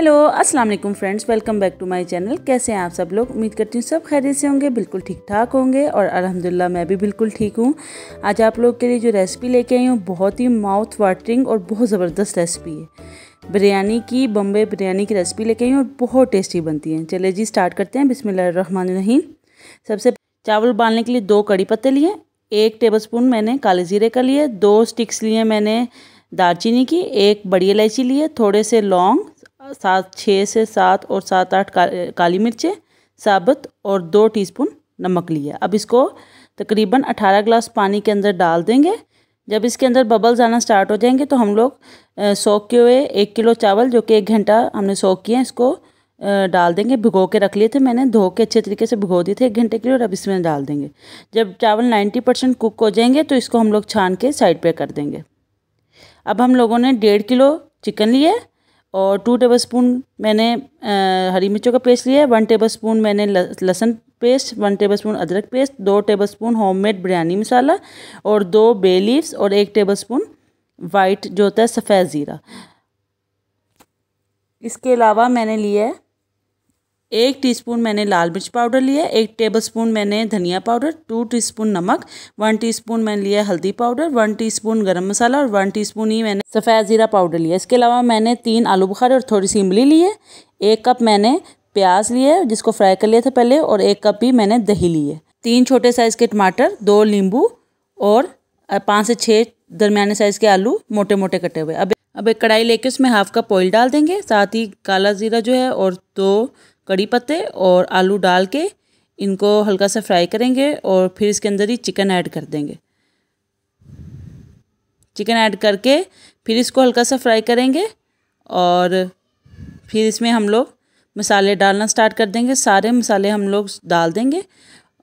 Hello अस्सलाम वालेकुम friends, welcome back to my channel. कैसे हैं आप सब लोग? उम्मीद करती हूँ सब खैरियत से होंगे, बिल्कुल ठीक ठाक होंगे और अल्हम्दुलिल्लाह मैं भी बिल्कुल ठीक हूँ। आज आप लोग के लिए जो रेसिपी लेके आई हूँ बहुत ही माउथ वाटरिंग और बहुत ज़बरदस्त रेसिपी है। बिरयानी की, बम्बई बिरयानी की रेसिपी लेके आई हूँ और बहुत टेस्टी बनती है। चलिए जी स्टार्ट करते हैं। बिस्मिल्लाहिर्रहमानिर्रहीम। सबसे चावल उबालने के लिए 2 कड़ी पत्ते लिए, 1 टेबलस्पून मैंने काले ज़ीरे का लिए, 2 स्टिक्स लिए मैंने दालचीनी की, 1 बड़ी इलायची लिए, थोड़े से लौंग, 6 से 7 और 7-8 काली मिर्चें साबुत और 2 टीस्पून नमक लिया। अब इसको तकरीबन 18 गिलास पानी के अंदर डाल देंगे। जब इसके अंदर बबल्स आना स्टार्ट हो जाएंगे तो हम लोग सोख के हुए 1 किलो चावल जो कि 1 घंटा हमने सोख किया इसको डाल देंगे। भिगो के रख लिए थे मैंने, धो के अच्छे तरीके से भिगो दिए थे 1 घंटे के लिए और अब इसमें डाल देंगे। जब चावल 90% कुक हो जाएंगे तो इसको हम लोग छान के साइड पे कर देंगे। अब हम लोगों ने 1.5 किलो चिकन लिया और 2 टेबलस्पून मैंने हरी मिर्चों का पेस्ट लिया है, 1 टेबलस्पून मैंने लहसुन पेस्ट, 1 टेबलस्पून अदरक पेस्ट, 2 टेबलस्पून होममेड बिरयानी मसाला और 2 बे लीव्स और 1 टेबलस्पून वाइट जो होता है सफ़ेद ज़ीरा। इसके अलावा मैंने लिया है 1 टीस्पून मैंने लाल मिर्च पाउडर लिया, 1 टेबलस्पून मैंने धनिया पाउडर, 2 टीस्पून नमक, 1 टीस्पून मैंने लिया हल्दी पाउडर, 1 टीस्पून गरम मसाला और 1 टीस्पून ही मैंने सफ़ेद ज़ीरा पाउडर लिया। इसके अलावा मैंने 3 आलू बुखारे और थोड़ी सी इमली ली है, 1 कप मैंने प्याज लिए है जिसको फ्राई कर लिया था पहले और 1 कप ही मैंने दही ली है, 3 छोटे साइज़ के टमाटर, 2 नींबू और 5 से 6 दरमियाने साइज़ के आलू मोटे मोटे कटे हुए। अब एक कढ़ाई लेके उसमें 1/2 कप ऑयल डाल देंगे, साथ ही काला ज़ीरा जो है और 2 कड़ी पत्ते और आलू डाल के इनको हल्का सा फ्राई करेंगे और फिर इसके अंदर ही चिकन ऐड कर देंगे। चिकन ऐड करके फिर इसको हल्का सा फ्राई करेंगे और फिर इसमें हम लोग मसाले डालना स्टार्ट कर देंगे। सारे मसाले हम लोग डाल देंगे,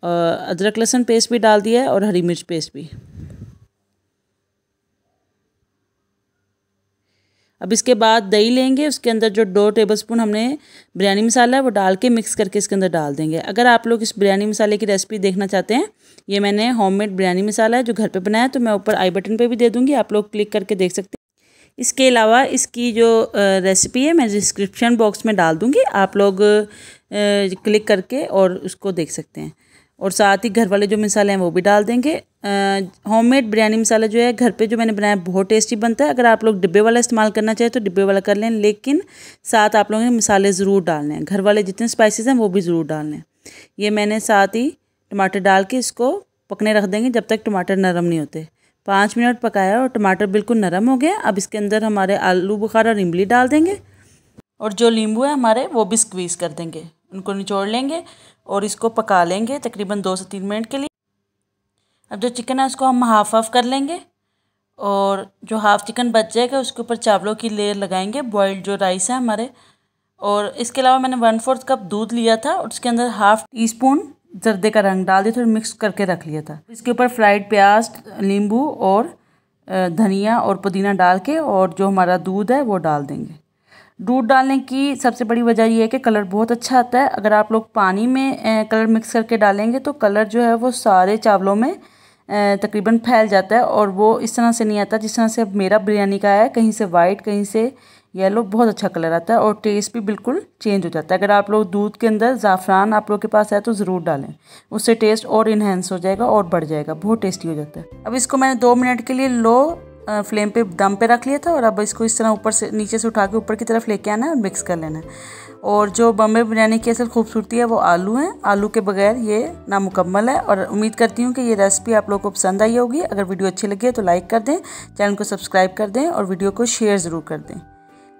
अदरक लहसुन पेस्ट भी डाल दिया है और हरी मिर्च पेस्ट भी। अब इसके बाद दही लेंगे, उसके अंदर जो 2 टेबलस्पून हमने बिरयानी मसाला है वो डाल के मिक्स करके इसके अंदर डाल देंगे। अगर आप लोग इस बिरयानी मसाले की रेसिपी देखना चाहते हैं, ये मैंने होममेड बिरयानी मसाला है जो घर पे बनाया है, तो मैं ऊपर आई बटन पे भी दे दूँगी, आप लोग क्लिक करके देख सकते हैं। इसके अलावा इसकी जो रेसिपी है मैं डिस्क्रिप्शन बॉक्स में डाल दूँगी, आप लोग क्लिक करके और उसको देख सकते हैं। और साथ ही घर वाले जो मसाले हैं वो भी डाल देंगे। होममेड बिरयानी मसाला जो है घर पे जो मैंने बनाया बहुत टेस्टी बनता है। अगर आप लोग डिब्बे वाला इस्तेमाल करना चाहें तो डिब्बे वाला कर लें, लेकिन साथ आप लोगों ने मसाले ज़रूर डालने हैं, घर वाले जितने स्पाइसेस हैं वो भी ज़रूर डालने हैं। ये मैंने साथ ही टमाटर डाल के इसको पकने रख देंगे जब तक टमाटर नरम नहीं होते। 5 मिनट पकाया और टमाटर बिल्कुल नरम हो गया। अब इसके अंदर हमारे आलू बुखारा और इमली डाल देंगे और जो नींबू है हमारे वो भी स्क्वीज़ कर देंगे, उनको निचोड़ लेंगे और इसको पका लेंगे तकरीबन 2 से 3 मिनट के लिए। अब जो चिकन है उसको हम हाफ कर लेंगे और जो हाफ चिकन बच जाएगा उसके ऊपर चावलों की लेयर लगाएंगे, बॉइल्ड जो राइस है हमारे। और इसके अलावा मैंने 1/4 कप दूध लिया था और उसके अंदर 1/2 टीस्पून जर्दे का रंग डाल दिया था और मिक्स करके रख लिया था। इसके ऊपर फ्राइड प्याज, नींबू और धनिया और पुदीना डाल के और जो हमारा दूध है वो डाल देंगे। दूध डालने की सबसे बड़ी वजह ये है कि कलर बहुत अच्छा आता है। अगर आप लोग पानी में कलर मिक्स करके डालेंगे तो कलर जो है वो सारे चावलों में तकरीबन फैल जाता है और वो इस तरह से नहीं आता जिस तरह से अब मेरा बिरयानी का है, कहीं से वाइट कहीं से येलो, बहुत अच्छा कलर आता है और टेस्ट भी बिल्कुल चेंज हो जाता है। अगर आप लोग दूध के अंदर ज़ाफ़रान आप लोग के पास है तो ज़रूर डालें, उससे टेस्ट और इन्हेंस हो जाएगा और बढ़ जाएगा, बहुत टेस्टी हो जाता है। अब इसको मैंने 2 मिनट के लिए लो फ्लेम पे दम पे रख लिया था और अब इसको इस तरह ऊपर से नीचे से उठा के ऊपर की तरफ लेके आना है और मिक्स कर लेना है। और जो बम्बई बिरयानी की असल खूबसूरती है वो आलू हैं, आलू के बगैर ये नामुकम्मल है। और उम्मीद करती हूँ कि ये रेसिपी आप लोगों को पसंद आई होगी। अगर वीडियो अच्छी लगी है तो लाइक कर दें, चैनल को सब्सक्राइब कर दें और वीडियो को शेयर ज़रूर कर दें।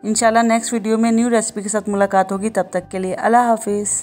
इंशाल्लाह नेक्स्ट वीडियो में न्यू रेसिपी के साथ मुलाकात होगी, तब तक के लिए अल्लाह हाफिज़।